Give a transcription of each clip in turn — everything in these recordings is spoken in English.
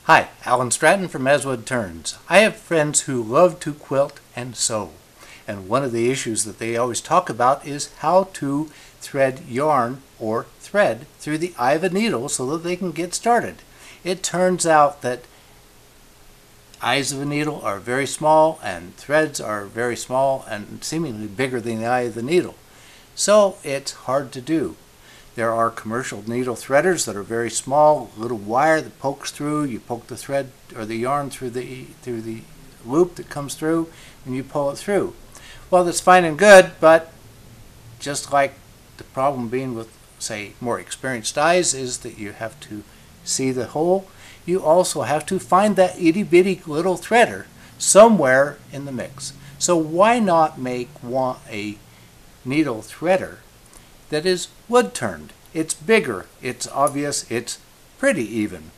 Hi, Alan Stratton from As Wood Turns. I have friends who love to quilt and sew, and one of the issues that they always talk about is how to thread yarn or thread through the eye of a needle so that they can get started. It turns out that eyes of a needle are very small and threads are very small and seemingly bigger than the eye of the needle. So it's hard to do. There are commercial needle threaders that are very small, little wire that pokes through. You poke the thread or the yarn through the loop that comes through and you pull it through. Well, that's fine and good, but just like the problem being with, say, more experienced eyes is that you have to see the hole, you also have to find that itty bitty little threader somewhere in the mix. So why not make a needle threader that is wood turned? It's bigger, it's obvious, it's pretty even.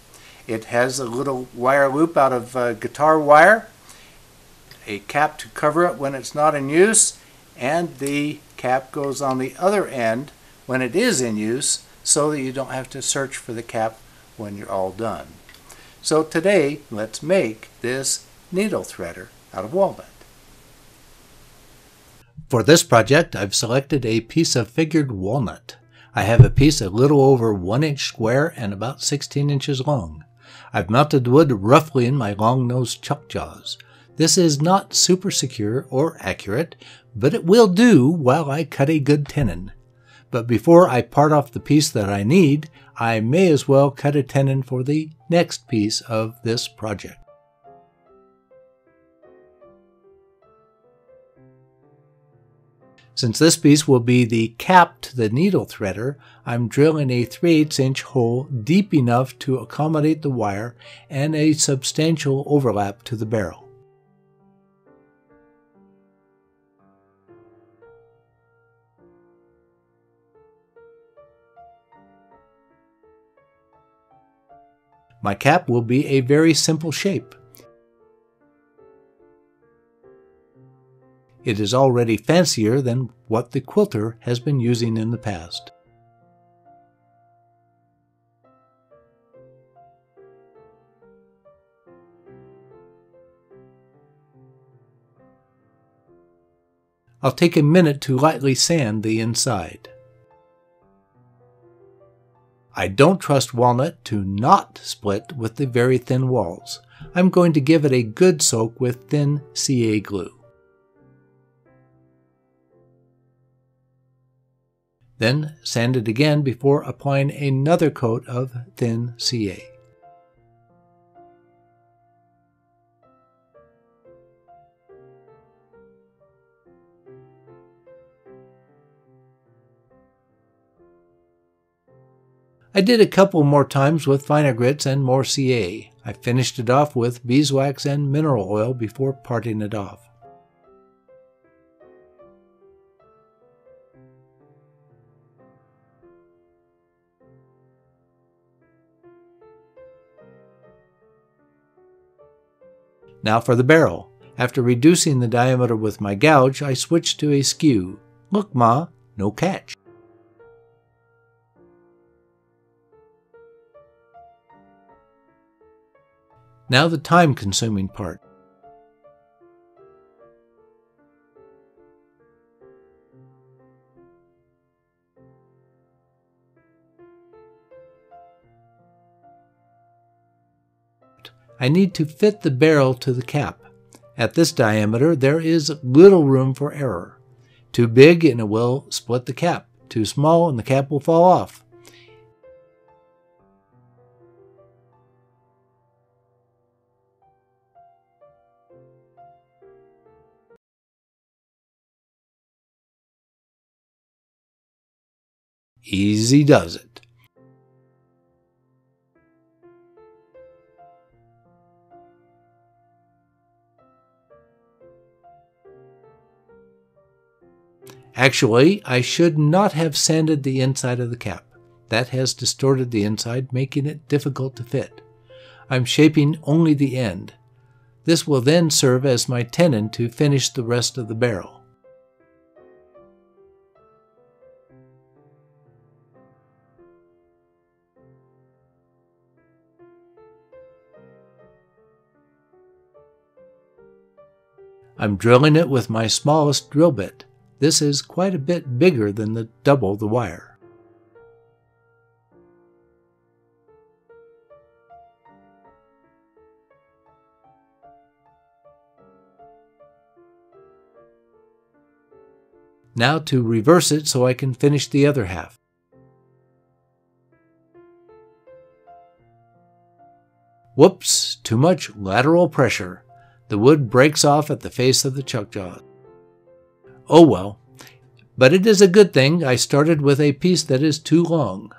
It has a little wire loop out of guitar wire, a cap to cover it when it's not in use, and the cap goes on the other end when it is in use so that you don't have to search for the cap when you're all done. So today, let's make this needle threader out of walnut. For this project, I've selected a piece of figured walnut. I have a piece a little over 1 inch square and about 16 inches long. I've mounted the wood roughly in my long-nosed chuck jaws. This is not super secure or accurate, but it will do while I cut a good tenon. But before I part off the piece that I need, I may as well cut a tenon for the next piece of this project. Since this piece will be the cap to the needle threader, I'm drilling a 3/8 inch hole deep enough to accommodate the wire and a substantial overlap to the barrel. My cap will be a very simple shape. It is already fancier than what the quilter has been using in the past. I'll take a minute to lightly sand the inside. I don't trust walnut to not split with the very thin walls. I'm going to give it a good soak with thin CA glue. Then sand it again before applying another coat of thin CA. I did a couple more times with finer grits and more CA. I finished it off with beeswax and mineral oil before parting it off. Now for the barrel. After reducing the diameter with my gouge, I switched to a skew. Look, Ma, no catch. Now the time-consuming part. I need to fit the barrel to the cap. At this diameter, there is little room for error. Too big and it will split the cap. Too small and the cap will fall off. Easy does it. Actually, I should not have sanded the inside of the cap. That has distorted the inside, making it difficult to fit. I'm shaping only the end. This will then serve as my tenon to finish the rest of the barrel. I'm drilling it with my smallest drill bit. This is quite a bit bigger than double the wire. Now to reverse it so I can finish the other half. Whoops, too much lateral pressure. The wood breaks off at the face of the chuck jaws. Oh well, but it is a good thing I started with a piece that is too long.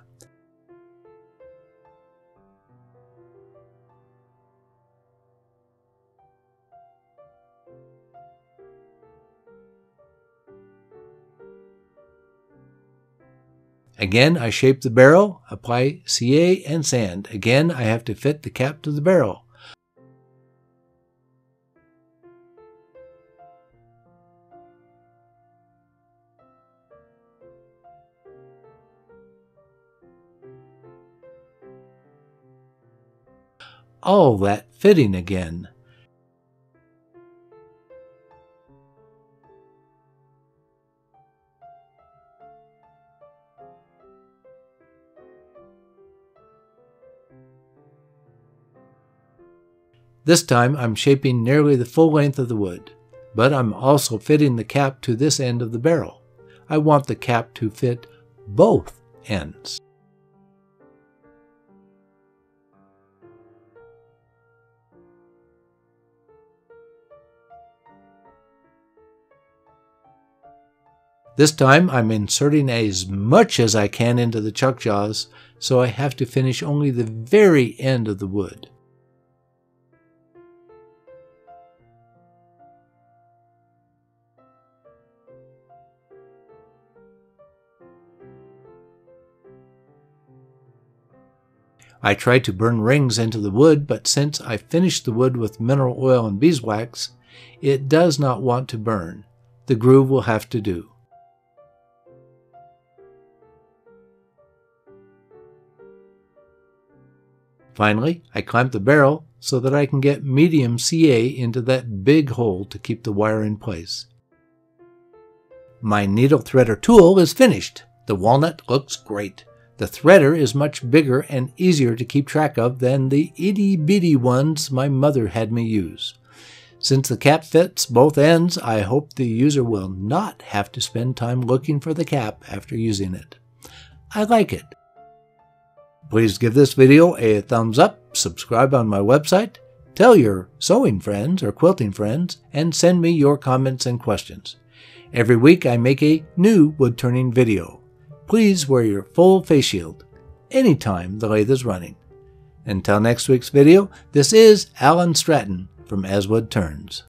Again, I shape the barrel, apply CA and sand. Again, I have to fit the cap to the barrel. All that fitting again. This time I'm shaping nearly the full length of the wood, but I'm also fitting the cap to this end of the barrel. I want the cap to fit both ends. This time I'm inserting as much as I can into the chuck jaws, so I have to finish only the very end of the wood. I tried to burn rings into the wood, but since I finished the wood with mineral oil and beeswax, it does not want to burn. The groove will have to do. Finally, I clamp the barrel so that I can get medium CA into that big hole to keep the wire in place. My needle threader tool is finished. The walnut looks great. The threader is much bigger and easier to keep track of than the itty-bitty ones my mother had me use. Since the cap fits both ends, I hope the user will not have to spend time looking for the cap after using it. I like it. Please give this video a thumbs up, subscribe on my website, tell your sewing friends or quilting friends, and send me your comments and questions. Every week I make a new wood turning video. Please wear your full face shield anytime the lathe is running. Until next week's video, this is Alan Stratton from As Wood Turns.